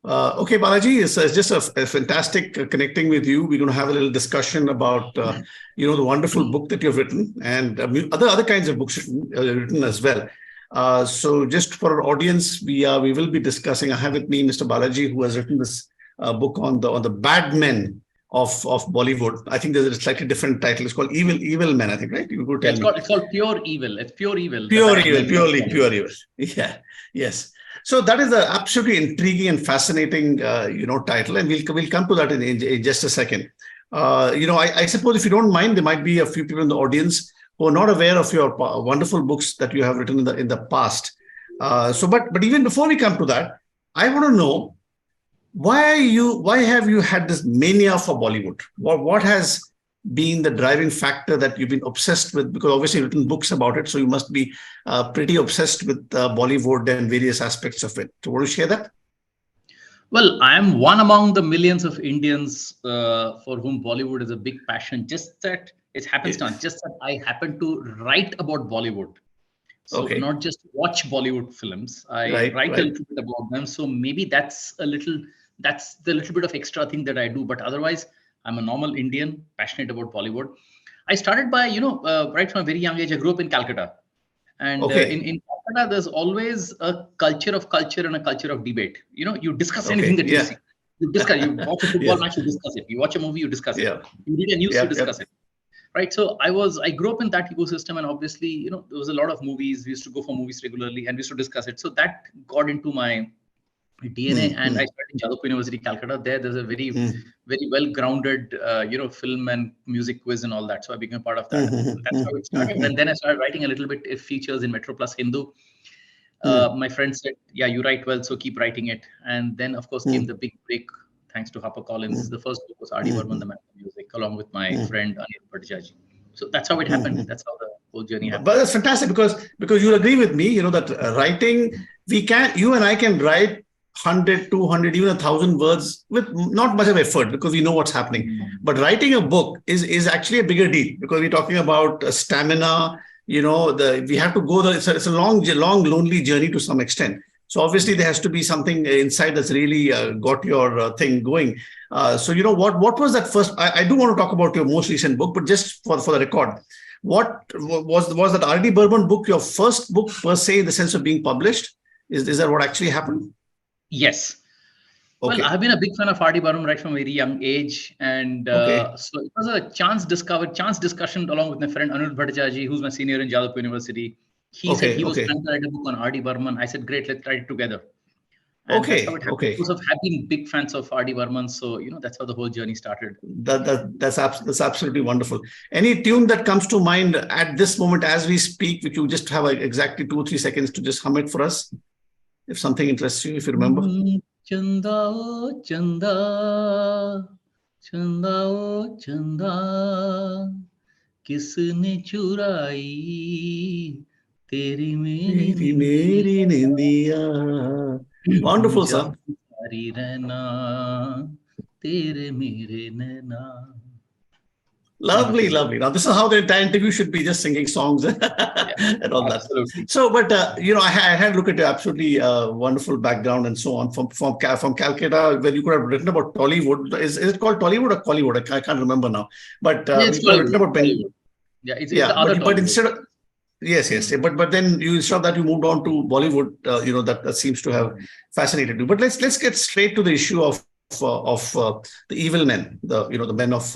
Okay, Balaji, it's just a fantastic connecting with you. We're going to have a little discussion about, the wonderful book that you've written and other kinds of books written as well. So just for our audience, we will be discussing. I have with me Mr. Balaji, who has written this book on the bad men of Bollywood. I think there's a slightly different title. It's called Evil Men, I think, right? You could tell me. It's called Pure Evil. It's Pure Evil. Pure Evil, pure evil. Yeah, yes. So that is an absolutely intriguing and fascinating, title, and we'll come to that in just a second. I suppose if you don't mind, there might be a few people in the audience who are not aware of your wonderful books that you have written in the past. But even before we come to that, I want to know why have you had this mania for Bollywood? What has been the driving factor that you've been obsessed with? Because obviously you've written books about it, so you must be pretty obsessed with Bollywood and various aspects of it. So want to share that? Well, I am one among the millions of Indians for whom Bollywood is a big passion. Just that it happens not just that I happen to write about Bollywood. So not just watch Bollywood films, I write a little bit about them. So maybe that's the little bit of extra thing that I do. But otherwise, I'm a normal Indian, passionate about Bollywood. I started by, right from a very young age, I grew up in Calcutta. And in Calcutta, there's always a culture and a culture of debate. You discuss anything that you see. You discuss, you watch a football match, you discuss it. You watch a movie, you discuss it. You read a news, you discuss it. Right. So I grew up in that ecosystem, and obviously, there was a lot of movies. We used to go for movies regularly and we used to discuss it. So that got into my DNA, and I started in Jadavpur University, Calcutta. There's a very, very well-grounded, film and music quiz and all that. So I became part of that. That's how it started. And then I started writing a little bit of features in Metro Plus Hindu. My friend said, "Yeah, you write well, so keep writing it." And then, of course, came the big break. Thanks to HarperCollins. The first book was R.D. Burman, The Man of Music, along with my friend Aniruddha Bhattacharya. So that's how it happened. That's how the whole journey happened. But that's fantastic because you'll agree with me, that writing, you and I can write 100, 200, even 1,000 words with not much of effort because we know what's happening. But writing a book is actually a bigger deal because we're talking about stamina. We have to go. It's a long, lonely journey to some extent. So obviously there has to be something inside that's really got your thing going. So what was that first? I do want to talk about your most recent book, but just for the record, what was that R.D. Burman book your first book per se in the sense of being published? Is that what actually happened? Yes. Okay. Well, I've been a big fan of R.D. Burman right from a very young age. And so it was a chance discussion along with my friend Aniruddha Bhattacharya, who's my senior in Jadavpur University. He said he was trying to write a book on R.D. Burman. I said, great, let's write it together. And that's how it happened. Because of having big fans of R.D. Burman. So, that's how the whole journey started. That's absolutely wonderful. Any tune that comes to mind at this moment as we speak, which you just have exactly 2 or 3 seconds to just hum it for us? If something interests you, if you remember. Chanda, oh Chanda, Chanda, oh Chanda, kisne churai teri meri nindiya. Wonderful, sir. Tere mere naina. Lovely. Now, this is how the entire interview should be, just singing songs and all absolutely. that. So, but, I had a look at your absolutely wonderful background and so on from Calcutta, where you could have written about Tollywood. Is it called Tollywood or Collywood? I can't remember now. But it's written about Bollywood. It's the other but instead of... Yes. But then instead of that, you moved on to Bollywood, that seems to have fascinated you. But let's get straight to the issue of the evil men, the men of...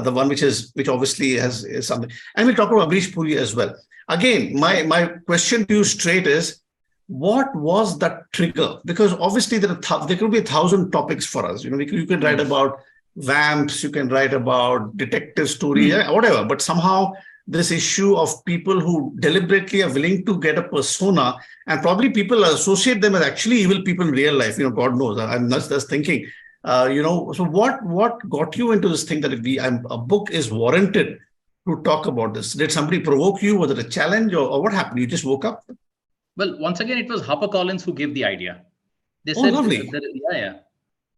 the one which obviously is something, and we'll talk about Amrish Puri as well. Again, my question to you straight is, what was that trigger? Because obviously there could be 1,000 topics for us. You can write about vamps, you can write about detective story, whatever. But somehow this issue of people who deliberately are willing to get a persona, and probably people associate them as actually evil people in real life. God knows. I'm just thinking. So what got you into this thing that a book is warranted to talk about this? Did somebody provoke you? Was it a challenge or what happened? You just woke up? Well, once again, it was HarperCollins who gave the idea. They said, lovely.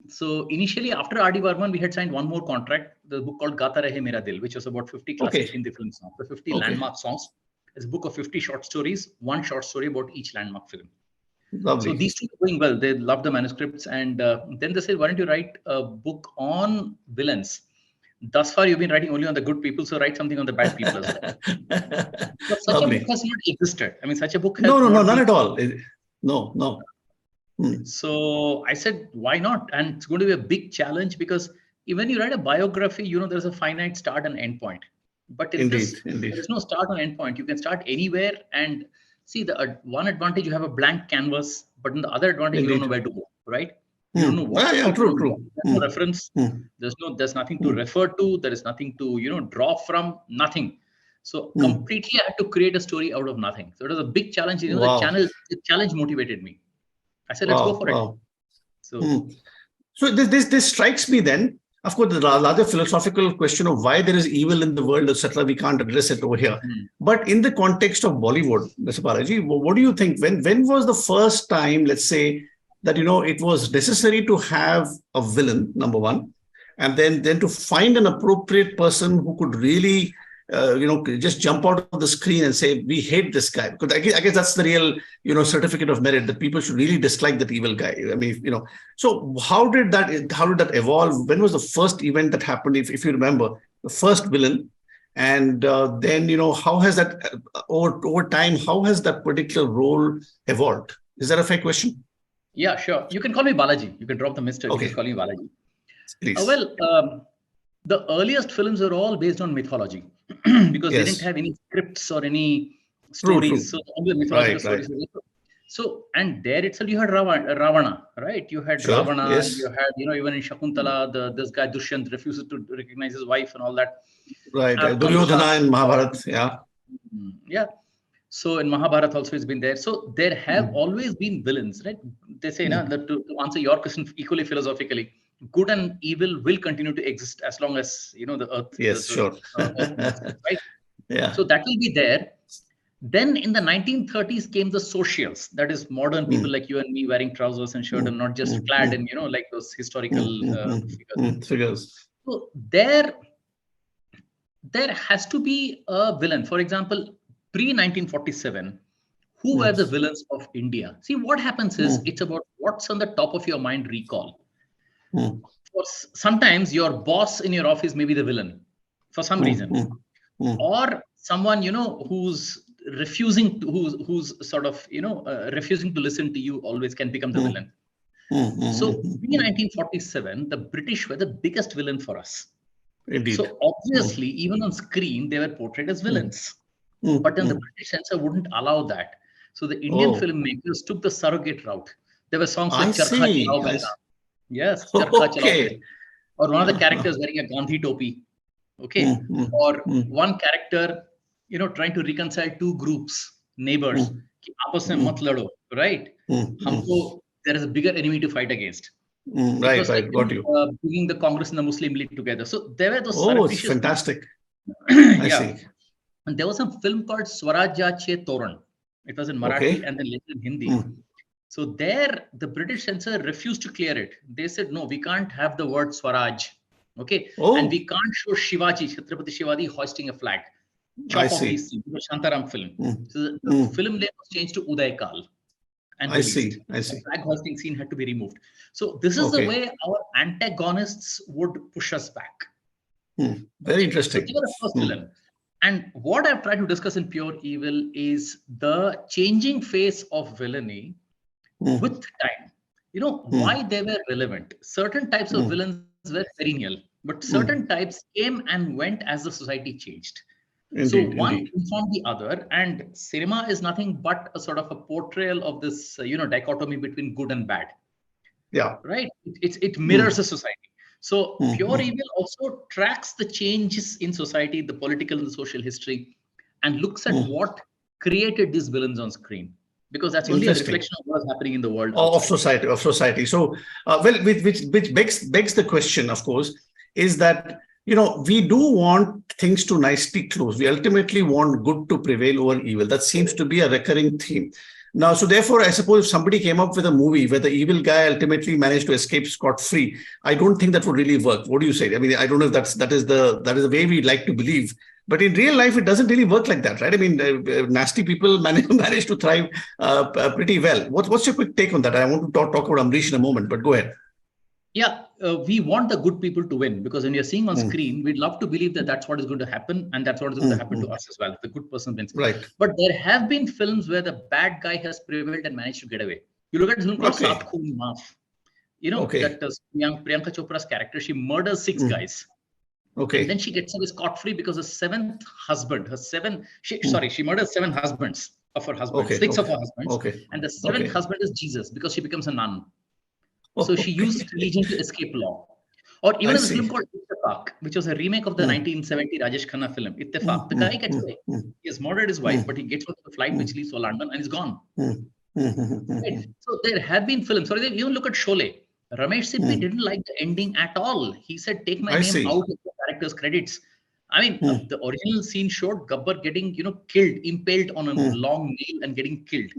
So initially, after R.D. Burman, we had signed one more contract, the book called Gata Rahe Mera Dil, which was about 50 classic Hindi film songs, the 50 landmark songs. It's a book of 50 short stories, one short story about each landmark film. So Lovely. these two are doing well. They love the manuscripts, and then they said, "Why don't you write a book on villains?" Thus far, you've been writing only on the good people, so write something on the bad people as well. But such a book Lovely. has not existed. I mean, such a book No, has no, no, not none been. at all. No, no. So I said, why not? And it's going to be a big challenge because when you write a biography, there's a finite start and end point. But in Indeed, this, indeed. there is no start and end point. You can start anywhere. And see, the one advantage, you have a blank canvas, but in the other advantage, you don't know Indeed. where to go, right? You don't know what Yeah, to yeah, do. true, true. There's no reference. Mm, There's nothing to refer to. There is nothing to, draw from, nothing. So mm. completely, I had to create a story out of nothing. So it was a big challenge. Wow, The challenge motivated me. I said, let's go wow, for it. wow. So So this strikes me then. Of course, the larger philosophical question of why there is evil in the world, etc. We can't address it over here. But in the context of Bollywood, Mr. Balaji, what do you think? When was the first time, let's say, that it was necessary to have a villain, number one, and then to find an appropriate person who could really just jump out of the screen and say, we hate this guy? Because I guess that's the real, certificate of merit, that people should really dislike that evil guy. I mean, so how did that evolve? When was the first event that happened, if you remember, the first villain? And then, how has that, over time, how has that particular role evolved? Is that a fair question? yeah, sure. You can call me Balaji. You can drop the mister. You Okay, just call me Balaji. please. The earliest films were all based on mythology because they didn't Yes, have any scripts or any true, stories. true. So only the mythological Right, right. stories. So, and there itself you had Ravana, right? You had Sure, Ravana, you yes. had, even in Shakuntala, this guy Dushyant refuses to recognize his wife and all that. Right. Kamsa, Duryodhana in Mahabharata, yeah. yeah. So in Mahabharata also it's been there. So there have always been villains, right? They say that to answer your question equally philosophically, good and evil will continue to exist as long as the earth, Yes, sure. earth moves, right? Yeah. So that will be there. Then in the 1930s came the socials, that is modern people like you and me wearing trousers and shirt and not just clad in like those historical figures. Figures. So there has to be a villain. For example, pre 1947, who were the villains of India? See, what happens is it's about what's on the top of your mind recall. Sometimes your boss in your office may be the villain for some reason, or someone who's refusing to, who's sort of refusing to listen to you always can become the villain. So pre 1947, the British were the biggest villain for us. Indeed. So obviously, even on screen, they were portrayed as villains. But then the British censor wouldn't allow that. So the Indian filmmakers took the surrogate route. There were songs like I Charkha see. Chalao Beta. Yes, Charkha Chalao Okay. Beta. Or one of the characters wearing a Gandhi topi. Okay. Or one character, trying to reconcile two groups, neighbors. कि आपस में मत लड़ो, right? हमको, there is a bigger enemy to fight against. It Right, was like right. Got you. bringing the Congress and the Muslim League together. So there were those Oh, it's surreptitious. fantastic. I Yeah. see. And there was a film called Swarajya Toran. It was in Marathi and then later in Hindi. So there, the British censor refused to clear it. They said, no, we can't have the word Swaraj. Okay. Oh. And we can't show Shivaji, Chhatrapati Shivaji hoisting a flag. I Chop off see. these scenes. It was Shantaram film. So the film name was changed to Uday Kal. And I see. released. I see. The flag hoisting scene had to be removed. So this is the way our antagonists would push us back. Very interesting. So they were the first villain. And what I've tried to discuss in Pure Evil is the changing face of villainy with time. Why they were relevant. Certain types of villains were perennial, but certain types came and went as the society changed. Indeed, So one indeed. informed the other, and cinema is nothing but a sort of a portrayal of this, dichotomy between good and bad. Yeah. Right? It mirrors a society. So Pure Evil also tracks the changes in society, the political and the social history, and looks at what created these villains on screen. Because that's only a reflection of what's happening in the world. Of society. So, which begs the question, of course, is that, we do want things to nicely close. We ultimately want good to prevail over evil. That seems to be a recurring theme. Now, so therefore, I suppose if somebody came up with a movie where the evil guy ultimately managed to escape scot-free, I don't think that would really work. What do you say? I mean, I don't know if that is the way we like to believe But in real life, it doesn't really work like that, right? I mean, nasty people manage to thrive pretty well. What's your quick take on that? I want to talk about Amrish in a moment, but go ahead. Yeah, we want the good people to win, because when you're seeing on screen, we'd love to believe that that's what is going to happen, and that's what is going to happen to us as well. The good person wins. Right. But there have been films where the bad guy has prevailed and managed to get away. You look at a film called Saat Khoon Maaf. You know, that Priyanka Chopra's character, she murders 6 guys. Okay. And then she gets away scot-free because the 7th husband, she murders 7 husbands of her husband, 6 of her husbands. Okay. And the 7th husband is Jesus, because she becomes a nun. So she used religion to escape law. Or even in a film called Ittefaq, which was a remake of the 1970 Rajesh Khanna film, Ittefaq. The guy gets away. He has murdered his wife, but he gets on the flight which leaves for London and is gone. Right? So there have been films. Sorry, even look at Sholay. Ramesh Sippy didn't like the ending at all. He said, take my name out of the character's credits. I mean, the original scene showed Gabbar getting, killed, impaled on a long nail and getting killed.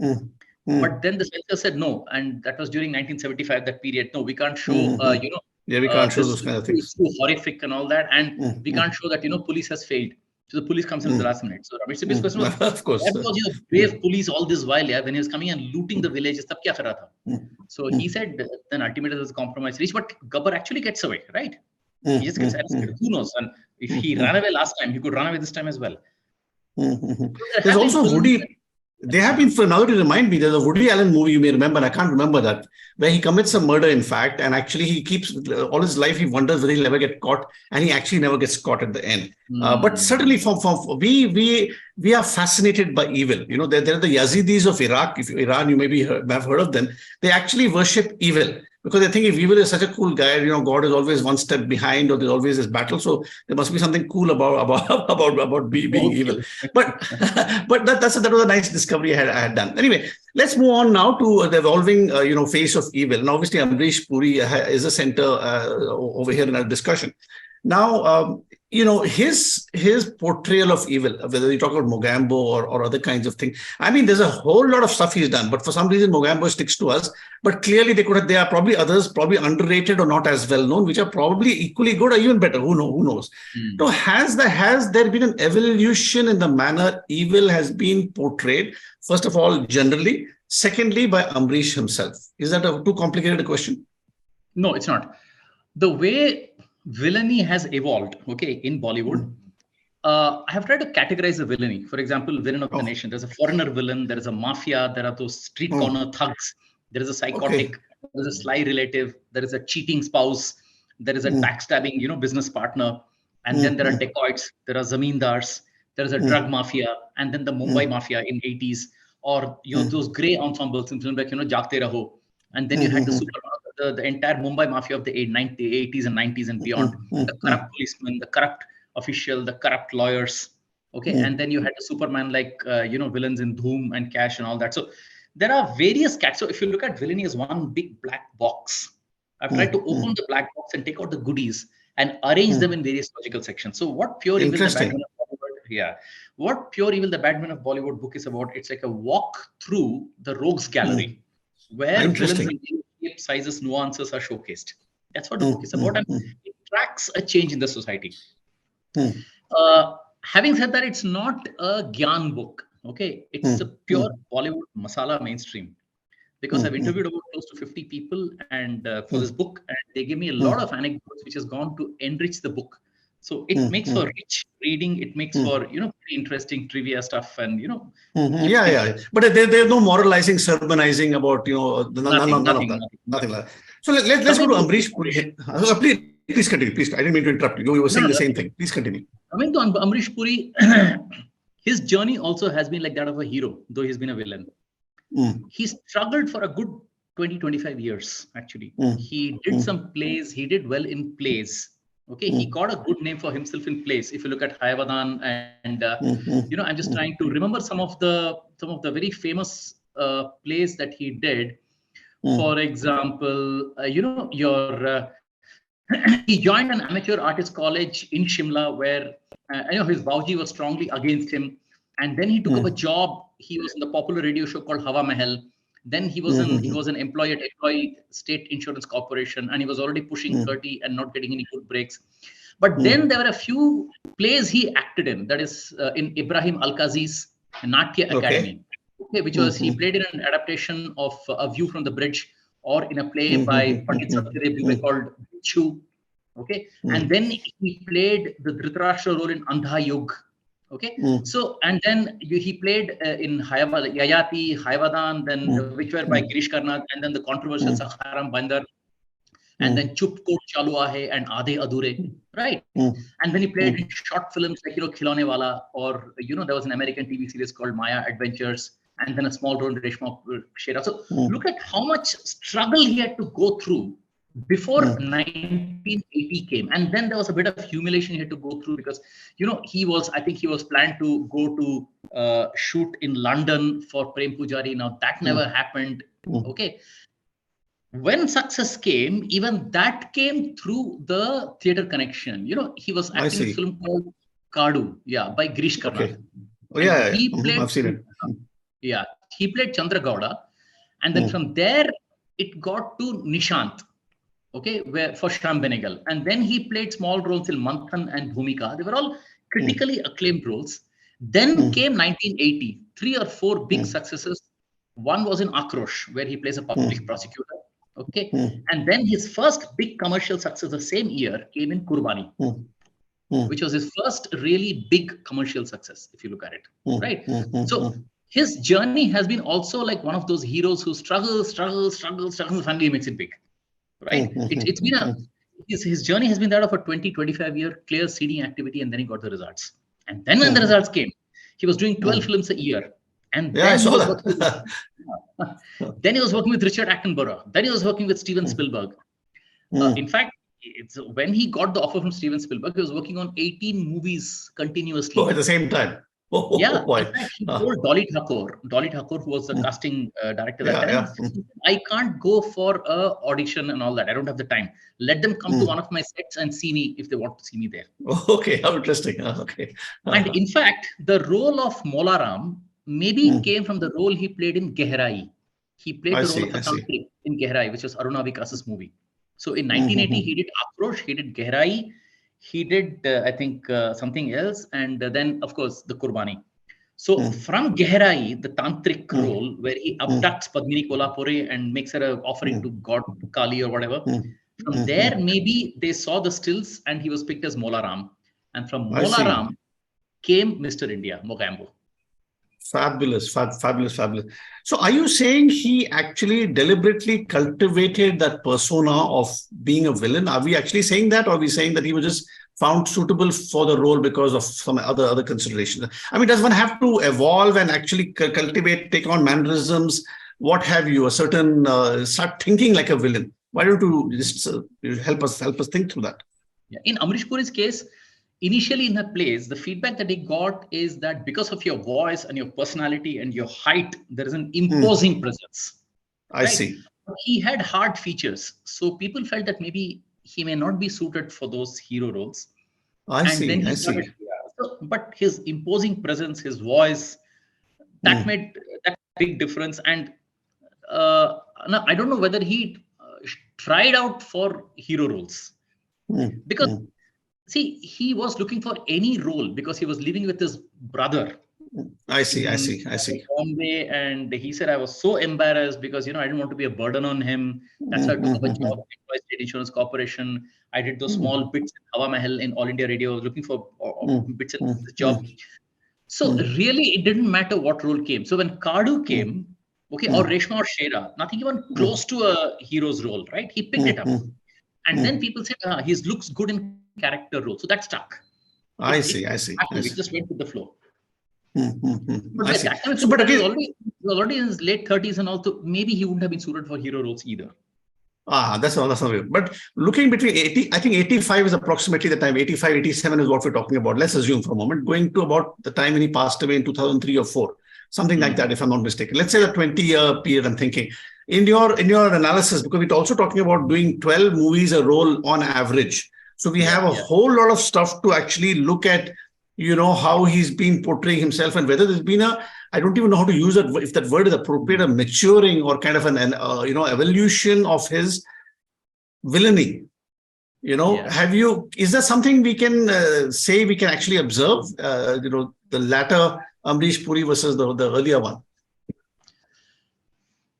But then the censor said no, and that was during 1975, that period. No, we can't show, we can't show those kind of things. It's too horrific and all that, and we can't show that, police has failed. So the police comes in the last minute. So Ramesh Sippy's question was, of course, that was brave police all this while, when he was coming and looting the villages. Tab kya kar raha tha? So he said, then ultimately there's a compromise reached, but Gabbar actually gets away, right? He just gets arrested. Who knows? And if he ran away last time, he could run away this time as well. There's also Woody. They have been, for now to remind me, there's a Woody Allen movie, you may remember, I can't remember that, where he commits a murder, in fact, and actually he keeps, all his life, he wonders whether he'll ever get caught, and he actually never gets caught at the end. But certainly, we are fascinated by evil. They're the Yazidis of Iraq. If Iran, you maybe have heard of them. They actually worship evil, because they think if evil is such a cool guy, God is always one step behind, or there's always this battle. So there must be something cool about being evil. But that was a nice discovery I had done. Anyway, let's move on now to the evolving face of evil. And obviously, Amrish Puri is a center over here in our discussion. Now, his portrayal of evil, whether you talk about Mogambo or other kinds of things. I mean, there's a whole lot of stuff he's done, but for some reason, Mogambo sticks to us. But clearly, there are probably others, probably underrated or not as well known, which are probably equally good or even better. Who knows? So has there been an evolution in the manner evil has been portrayed? First of all, generally. Secondly, by Amrish himself. Is that a too complicated a question? No, it's not. The way villainy has evolved, in Bollywood. I have tried to categorize the villainy. For example, villain of the nation. There's a foreigner villain. There is a mafia. There are those street corner thugs. There is a psychotic. There is a sly relative. There is a cheating spouse. There is a backstabbing, business partner. And then there are dacoits. There are zamindars. There is a drug mafia. And then the Mumbai mafia in 80s. Or those grey ensembles in film like Jaagte Raho. And then you had the entire Mumbai mafia of the 80s and 90s and beyond. The corrupt policemen, the corrupt official, the corrupt lawyers. And then you had a Superman like villains in Dhoom and Cash and all that. So there are various cats. So if you look at villainy as one big black box, I've tried to open the black box and take out the goodies and arrange them in various logical sections. So what pure evil the Bad Men of Bollywood, what pure evil the Bad Men of Bollywood book is about? It's like a walk through the rogues gallery, where villains in shape, sizes, nuances are showcased. That's what the book is about, and it tracks a change in the society. Having said that, it's not a Gyan book. It's a pure Bollywood masala mainstream. Because I've interviewed about close to 50 people and for this book, and they give me a lot of anecdotes which has gone to enrich the book. So it makes for rich reading. It makes for pretty interesting trivia stuff, and But there's no moralizing, sermonizing about nothing like that. So let's go to Amrish Puri. Please continue. Please, I didn't mean to interrupt you. You were saying the same thing. Please continue. Coming to Amrish Puri, his journey also has been like that of a hero, though he's been a villain. He struggled for a good 20-25 years. Actually, he did some plays. He did well in plays. He got a good name for himself in plays. If you look at Hayavadan and I'm just trying to remember some of the very famous plays that he did. For example, he joined an amateur artist college in Shimla where his Bauji was strongly against him, and then he took up a job. He was in the popular radio show called Hawa Mahal. Then he was an employee at State Insurance Corporation, and he was already pushing 30 and not getting any good breaks. But then there were a few plays he acted in. That is in Ibrahim Alkazi's Natya Academy, okay, which was he played in an adaptation of A View from the Bridge, or in a play by Pandit Satyadev Dubey called Chu. Okay, and then he played the Dhritarashtra role in Andha Yug. Okay, so and then he played in Yayati, Hayavadan, then which were by Girish Karnad, and then the controversial Sakharam Bandar, and then Chup Kot Chalu Aahe and Aadhe Adhure, right? And then he played in short films like Khilone Wala, or there was an American TV series called Maya Adventures, and then a small role in Reshma Shera. So look at how much struggle he had to go through before 1980 came, and then there was a bit of humiliation he had to go through, because I think he was planned to go to shoot in London for Prem Pujari. Now that never happened. Okay, when success came, even that came through the theater connection. He was acting in a film called Kadu, by Girish Karnad. He played, I've seen it. He played Chandra Gowda, and then from there it got to Nishant. Okay, for Sham Benegal. And then he played small roles in Manthan and Bhumika. They were all critically acclaimed roles. Then came 1980, 3 or 4 big successes. One was in Akrosh, where he plays a public prosecutor. Okay, and then his first big commercial success the same year came in Kurbani, which was his first really big commercial success, if you look at it. Right? So his journey has been also like one of those heroes who struggles, and finally makes it big. Right? It's been his journey has been that of a 20-25 year clear seeding activity, and then he got the results. And then when the results came, he was doing 12 films a year. And then I saw that. Then he was working with Richard Attenborough. Then he was working with Steven Spielberg. In fact, when he got the offer from Steven Spielberg, he was working on 18 movies continuously. At the same time. In fact, he told Dolly Thakur, who was the casting director that time, I can't go for a audition and all that. I don't have the time. Let them come to one of my sets and see me if they want to see me there. Okay, how interesting. Okay. And in fact, the role of Molaram maybe came from the role he played in Gehrai. He played the role of a Tantrik in Gehrai, which was Aruna Vikas's movie. So in 1980, he did Akrosh, he did Gehrai, he did, I think, something else, and then, of course, the Kurbani. So from Gehrai, the Tantrik role, where he abducts Padmini Kolhapure and makes her an offering to God Kali or whatever, from there, maybe they saw the stills and he was picked as Molaram. And from Molaram came Mr. India, Mogambo. Fabulous. So are you saying he actually deliberately cultivated that persona of being a villain? Are we actually saying that, or are we saying that he was just found suitable for the role because of some other considerations? I mean, does one have to evolve and actually cultivate, take on mannerisms, what have you, a certain, start thinking like a villain? Why don't you just help us think through that? Yeah. In Amrish Puri's case, initially in her plays, the feedback that he got is that because of your voice and your personality and your height, there is an imposing presence. I see. He had hard features. So people felt that maybe he may not be suited for those hero roles. I see. But his imposing presence, his voice, that made that big difference. And now I don't know whether he tried out for hero roles. Because see, he was looking for any role because he was living with his brother. I see. Bombay, and he said, I was so embarrassed because, I didn't want to be a burden on him. That's why I took up a job at State Insurance Corporation. I did those small bits in Hawa Mahal in All India Radio, looking for bits in the job. So really, it didn't matter what role came. So when Kadu came, or Reshma or Shera, nothing even close to a hero's role, right? He picked it up. And then people said, he looks good in character role. So that stuck. I see. We just went with the flow. But again, he was already in his late 30s, and also maybe he wouldn't have been suited for hero roles either. That's not way. But looking between 80, I think 85 is approximately the time. 85, 87 is what we're talking about. Let's assume for a moment, going to about the time when he passed away in 2003 or 4, something like that, if I'm not mistaken. Let's say the 20-year period. I'm thinking in your analysis, because we're also talking about doing 12 movies a role on average. So we have a whole lot of stuff to actually look at, how he's been portraying himself, and whether there's been I don't even know how to use it, if that word is appropriate, a maturing or kind of an evolution of his villainy. Is there something we can say we can actually observe, the latter Amrish Puri versus the earlier one?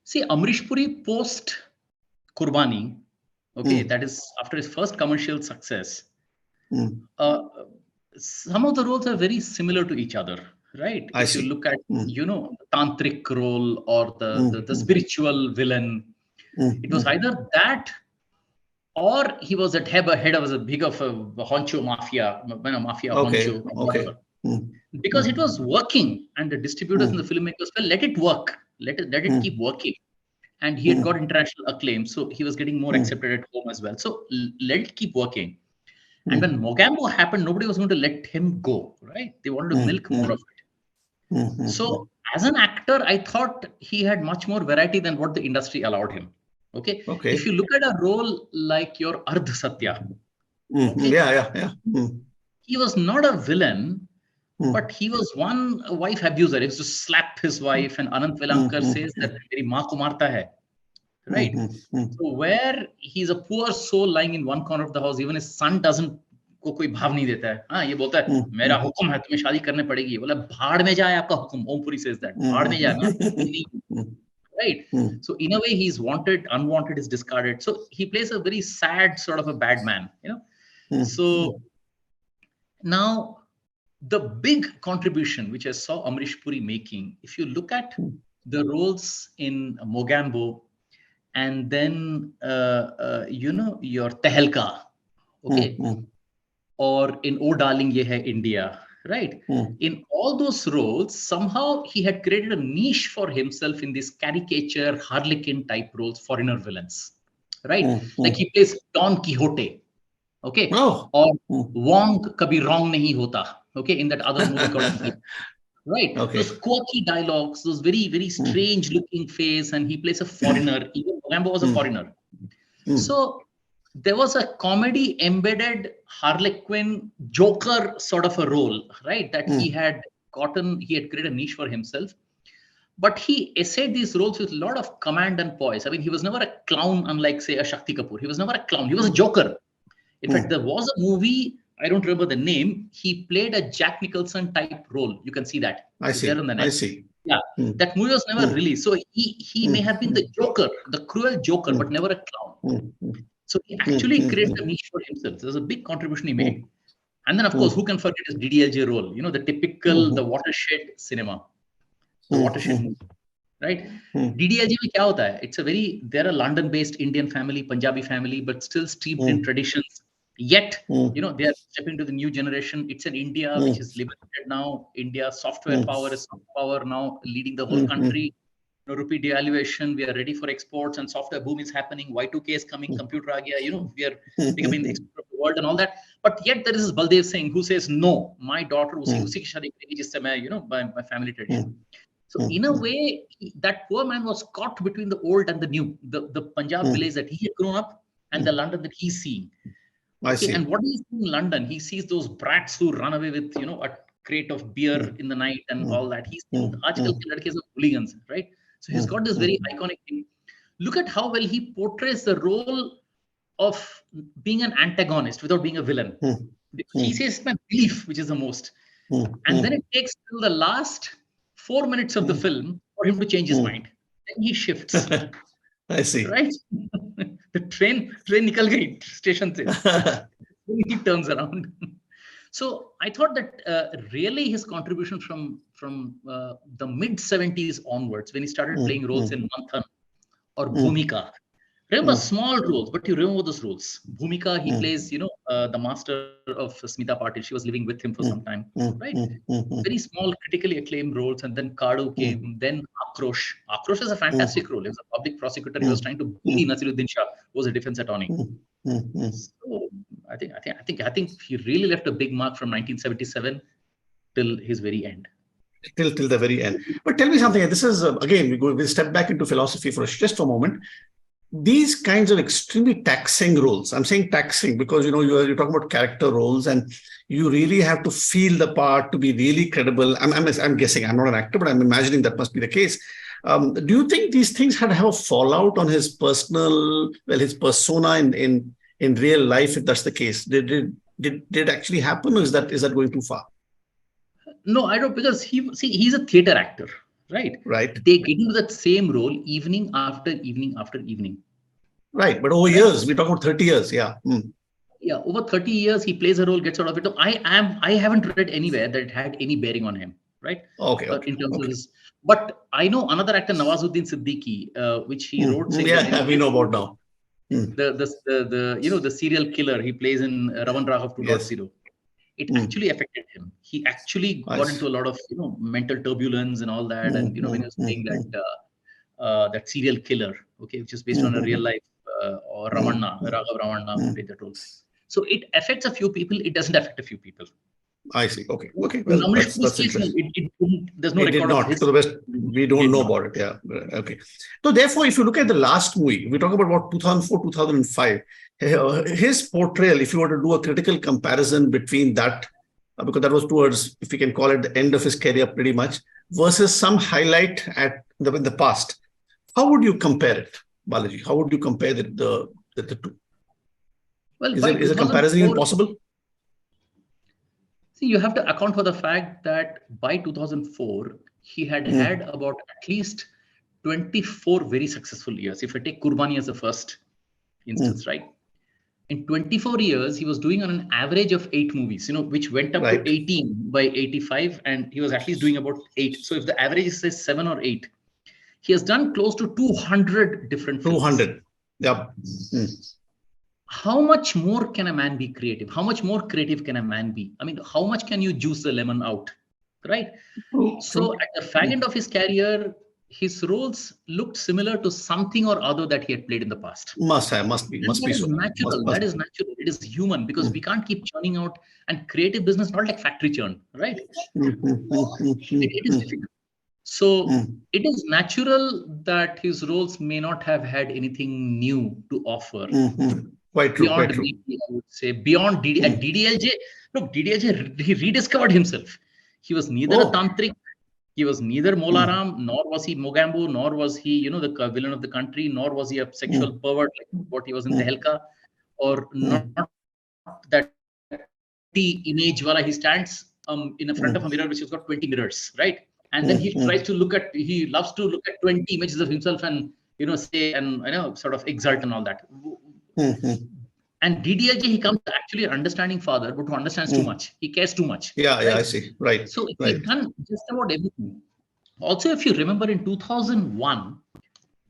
See, Amrish Puri post Kurbani, okay, that is after his first commercial success. Some of the roles are very similar to each other, right? If you look at, the tantric role or the spiritual villain, it was either that, or he was at head of a big of a honcho mafia, honcho. Because it was working, and the distributors and the filmmakers felt, let it work, let it keep working. And he had got international acclaim, so he was getting more accepted at home as well. So let it keep working. And when Mogambo happened, nobody was going to let him go, right? They wanted to milk more of it. So as an actor, I thought he had much more variety than what the industry allowed him. Okay. If you look at a role like your Ardh Satya, he was not a villain, but he was one wife abuser. He used to slap his wife, and Anant Velankar says that meri maa ko marta hai, right? So where he's a poor soul lying in one corner of the house, even his son doesn't को कोई भाव नहीं देता है. हाँ, ये बोलता है मेरा हुक्म है, तुम्हें शादी करने पड़ेगी. बोला भाड़ में जाए आपका हुक्म. Om Puri says that भाड़ में जाए ना, right? So in a way, he's wanted, unwanted is discarded. So he plays a very sad sort of a bad man, So now the big contribution which I saw Amrish Puri making, if you look at the roles in Mogambo, and then your Tehelka, okay, or in Oh Darling Ye Hai India, right? In all those roles, somehow he had created a niche for himself in these caricature harlequin type roles, foreigner villains, right? Like he plays Don Quixote, okay, or Wong Kabhi Wrong Nahi Hota, okay, in that other movie called right? Those quirky dialogues, those very, very strange looking face, and he plays a foreigner. Even Mogambo was a foreigner. So there was a comedy embedded harlequin joker sort of a role, right? That he had created a niche for himself. But he essayed these roles with a lot of command and poise. I mean, he was never a clown, unlike, say, a Shakti Kapoor. He was never a clown. He was a joker. In fact, there was a movie, I don't remember the name, he played a Jack Nicholson type role. You can see that. I see. There on the net. I see. Yeah, that movie was never released. So he may have been the joker, the cruel joker, but never a clown. So he actually created a niche for himself. There's a big contribution he made. And then, of course, who can forget his DDLJ role? The typical, the watershed cinema, the watershed movie, right? DDLJ mein kya hota hai? They're a London-based Indian family, Punjabi family, but still steeped in traditions. Yet, they are stepping to the new generation. It's an India which is liberated now. India's software power is power now, leading the whole country. Rupee devaluation, we are ready for exports, and software boom is happening. Y2K is coming, computer aa gaya, we are becoming the export of the world and all that. But yet there is this Baldev Singh who says, no, my daughter usi ki shaadi karegi jisse main, by my family tradition. So in a way, that poor man was caught between the old and the new, the Punjab village that he had grown up and the London that he's seeing. Okay, and what he sees in London, he sees those brats who run away with, a crate of beer in the night and all that. He's seeing aajkal ke ladke are hooligans, right? So he's got this very iconic thing. Look at how well he portrays the role of being an antagonist without being a villain. He says my belief, which is the most. And then it takes till the last 4 minutes of the film for him to change his mind. Then he shifts. I see. Right? The train nikal gayi station se. Then he turns around. So I thought that really his contribution from the mid 70s onwards, when he started playing roles in Manthan or Bhumika. Remember small roles, but you remember those roles. Bhumika, he plays, the master of Smita Patil. She was living with him for some time, right? Very small, critically acclaimed roles. And then Kadu came, then Akrosh. Akrosh is a fantastic role. He was a public prosecutor. He was trying to bully Nasiruddin Shah, who was a defense attorney. So I think he really left a big mark from 1977 till his very end. Till the very end. But tell me something. This is again we'll step back into philosophy just for a moment. These kinds of extremely taxing roles. I'm saying taxing because you're talking about character roles, and you really have to feel the part to be really credible. I'm guessing. I'm not an actor, but I'm imagining that must be the case. Do you think these things have a fallout on his persona in in real life, if that's the case? Did it actually happen, or is that going too far? No, I don't, because he's a theater actor, right? Right. They get into that same role evening after evening after evening. Right. But over years, we talk about 30 years. Yeah. Yeah, over 30 years, he plays a role, gets out of it. I haven't read anywhere that it had any bearing on him, right? Okay. In terms of his, but I know another actor, Nawazuddin Siddiqui, which he wrote. Yeah, we know about now. The serial killer he plays in Ravan Raghav 2.0. Yes. It actually affected him. He actually got into a lot of mental turbulence and all that. And when he was playing that serial killer, okay, which is based on a real life or Raghav Ramanna who played that role. So it affects a few people. It doesn't affect a few people. I see. Okay. Well, that's interesting. There's no record of his. To the best, we don't know about it. Yeah. Okay. So therefore, if you look at the last movie, we talk about 2004, 2005. His portrayal, if you were to do a critical comparison between that, because that was towards, if we can call it, the end of his career pretty much, versus some highlight in the past, how would you compare it, Balaji? How would you compare the two? Well, is a comparison even possible? See, you have to account for the fact that by 2004, he had had about at least 24 very successful years. If I take Kurbani as the first instance, right? In 24 years, he was doing on an average of 8 movies, which went up to 18 by 85, and he was at least doing about 8. So if the average is, say, 7 or 8, he has done close to 200 different films. 200. Yeah. How much more can a man be creative? How much more creative can a man be? I mean, how much can you juice the lemon out, right? So at the fag end of his career, his roles looked similar to something or other that he had played in the past. Must be so. Natural. That is natural. It is human, because we can't keep churning out, and creative business, not like factory churn, right? It is difficult. So it is natural that his roles may not have had anything new to offer. Quite true. I would say beyond DDLJ. Look, DDLJ, he rediscovered himself. He was neither a tantric, he was neither Molaram, nor was he Mogambo, nor was he, the villain of the country, nor was he a sexual pervert like what he was in Tehelka, or not that image wala he stands in the front of a mirror which has got 20 mirrors, right? And then he loves to look at 20 images of himself and say and sort of exult and all that. And DDLJ, he comes to actually an understanding father, but who understands too much. He cares too much. Yeah, I see. Right. So he's done just about everything. Also, if you remember, in 2001,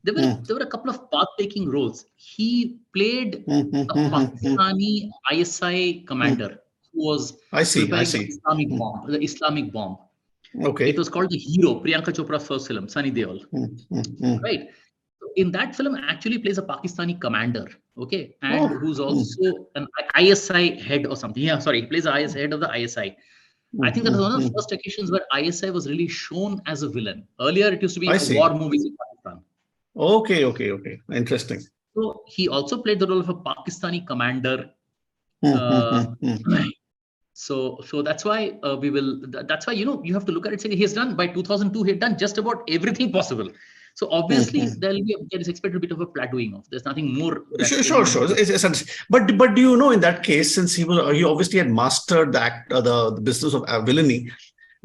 there were a couple of path-taking roles. He played a Pakistani ISI commander who was preparing the Islamic bomb. Okay. It was called The Hero, Priyanka Chopra's first film, Sunny Deol. Right. In that film, actually plays a Pakistani commander, okay, and who's also an ISI head or something. Yeah, sorry, he plays the ISI head of the ISI. I think that was one of the first occasions where ISI was really shown as a villain. Earlier, it used to be war movies in Pakistan. Okay. Interesting. So he also played the role of a Pakistani commander. So that's why That's why you have to look at it. Say he has done by 2002. He had done just about everything possible. So obviously there is expected a bit of a plateauing off. There's nothing more. Sure. But do you know, in that case, since he obviously had mastered the business of villainy,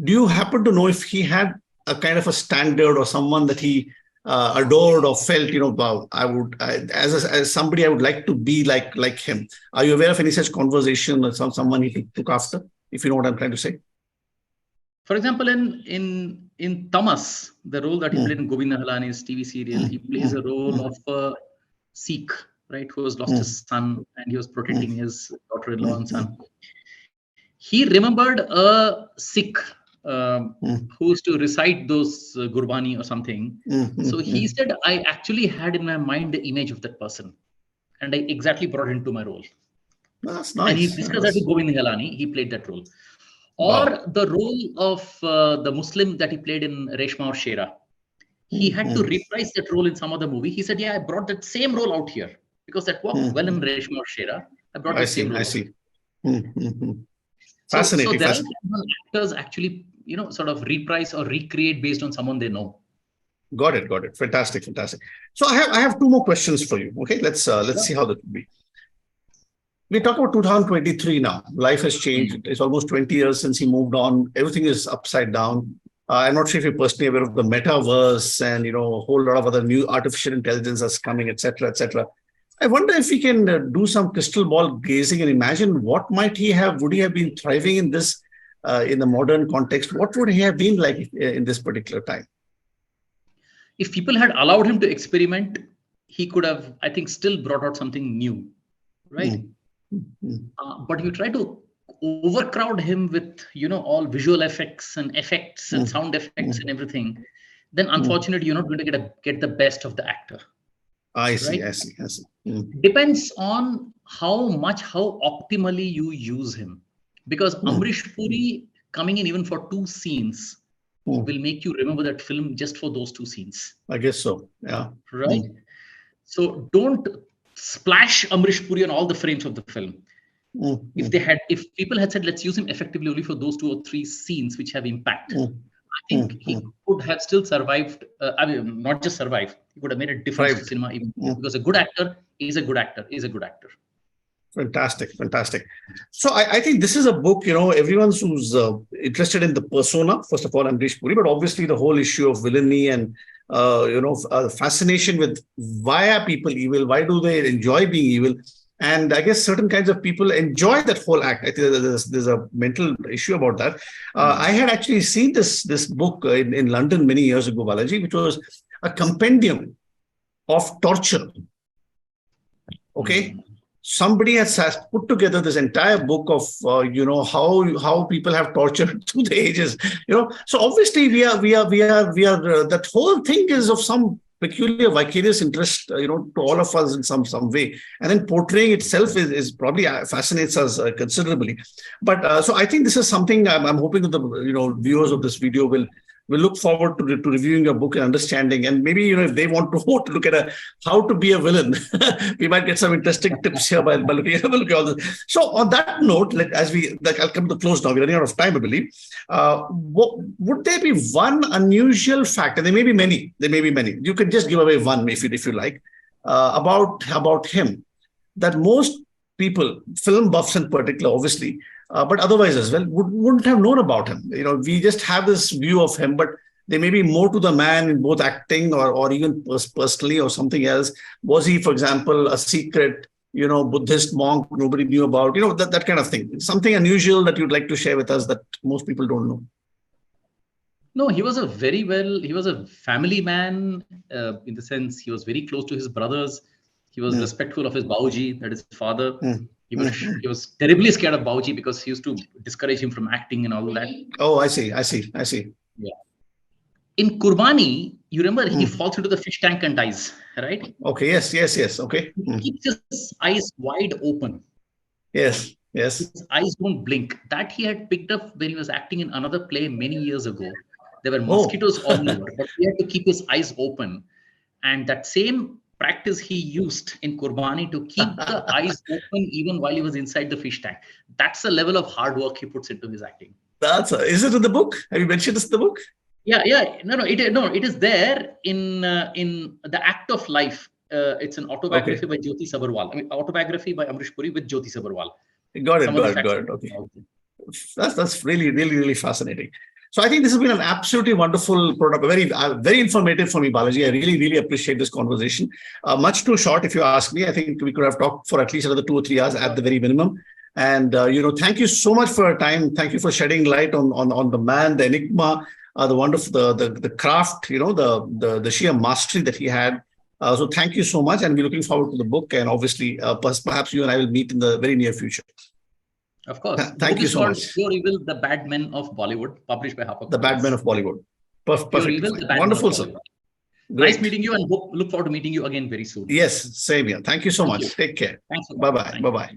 do you happen to know if he had a kind of a standard or someone that he adored or felt, as somebody I would like to be like him? Are you aware of any such conversation or someone he took after? If you know what I'm trying to say. For example, in Tamas, the role that he played in Govinda Halani's TV serial, he plays a role of a Sikh, right, who has lost his son and he was protecting his daughter-in-law and son. He remembered a Sikh who used to recite those Gurbani or something. So he said, I actually had in my mind the image of that person, and I exactly brought it into my role. That's nice. And he discussed that with Govinda Halani. He played that role. Or the role of the Muslim that he played in Reshma or Shera. He had to reprise that role in some other movie. He said, I brought that same role out here because that worked well in Reshma or Shera. I brought that same role. I see. Fascinating. So there are actors actually, sort of reprise or recreate based on someone they know. Got it. Fantastic. So I have 2 more questions for you. Okay, let's see how that will be. we talk about 2023 now. Life has changed. It's almost 20 years since he moved on. Everything is upside down. I'm not sure if you're personally aware of the metaverse and, a whole lot of other new artificial intelligence that's coming, et cetera, et cetera. I wonder if we can do some crystal ball gazing and imagine what might he have, would he have been thriving in this, in the modern context? What would he have been like in this particular time? If people had allowed him to experiment, he could have, I think, still brought out something new, right? But you try to overcrowd him with, all visual effects and sound effects and everything, then unfortunately, you're not going to get the best of the actor. I see. Depends on how optimally you use him. Because Amrish Puri coming in even for 2 scenes will make you remember that film just for those 2 scenes. I guess so. Yeah. Right. So don't splash Amrish Puri on all the frames of the film. If people had said, let's use him effectively only for those 2 or 3 scenes which have impact, I think he could have still survived. Not just survived, he could have made a difference to cinema, even because a good actor is a good actor. Fantastic. So I think this is a book, everyone who's interested in the persona, first of all, Amrish Puri, but obviously the whole issue of villainy and, fascination with why are people evil? Why do they enjoy being evil? And I guess certain kinds of people enjoy that whole act. I think there's a mental issue about that. I had actually seen this book in London many years ago, Balaji, which was a compendium of torture. Okay. Somebody has put together this entire book of, how people have tortured through the ages, So obviously we are that whole thing is of some peculiar vicarious interest, to all of us in some way. And then portraying itself is probably fascinates us considerably. But so I think this is something I'm hoping that the, viewers of this video will look forward to reviewing your book and understanding. And maybe, if they want to look at how to be a villain, we might get some interesting tips here by looking at all this. So on that note, I'll come to the close now. We're running out of time, I believe. Would there be one unusual fact, and there may be many, you can just give away one if you like, about him, that most people, film buffs in particular, obviously, but otherwise as well, wouldn't have known about him. We just have this view of him, but there may be more to the man in both acting or even personally or something else. Was he, for example, a secret, Buddhist monk nobody knew about, that kind of thing? Something unusual that you'd like to share with us that most people don't know? No, he was a family man, in the sense he was very close to his brothers. He was respectful of his Bauji, that is his father. He was terribly scared of Bauji because he used to discourage him from acting and all that. Oh, I see. Yeah. In Kurbani, you remember he falls into the fish tank and dies, right? Okay, yes. Okay. He keeps his eyes wide open. Yes. His eyes don't blink. That he had picked up when he was acting in another play many years ago. There were mosquitoes all over, but he had to keep his eyes open. And that same practice he used in Kurbani to keep the eyes open even while he was inside the fish tank. That's the level of hard work he puts into his acting. Is it in the book? Have you mentioned this in the book? Yeah. No, it is there in The Act of Life. It's an autobiography by Jyoti Sabharwal. Autobiography by Amrish Puri with Jyoti Sabharwal. Got it. Okay. That's really, really, really fascinating. So I think this has been an absolutely wonderful product, very, very informative for me, Balaji. I really, really appreciate this conversation. Much too short, if you ask me. I think we could have talked for at least another 2 or 3 hours at the very minimum. And thank you so much for your time. Thank you for shedding light on the man, the enigma, the wonderful, the craft, the sheer mastery that he had. So thank you so much, and we're looking forward to the book. And obviously, perhaps you and I will meet in the very near future. Of course. Thank you so much. Pure Evil, The Bad Men of Bollywood, published by HarperCollins. The Bad Men of Bollywood. Perfect. Evil, Wonderful, sir. Nice meeting you, and look forward to meeting you again very soon. Yes, same here. Thank you so much. Take care. Thanks. Bye-bye. Bye-bye.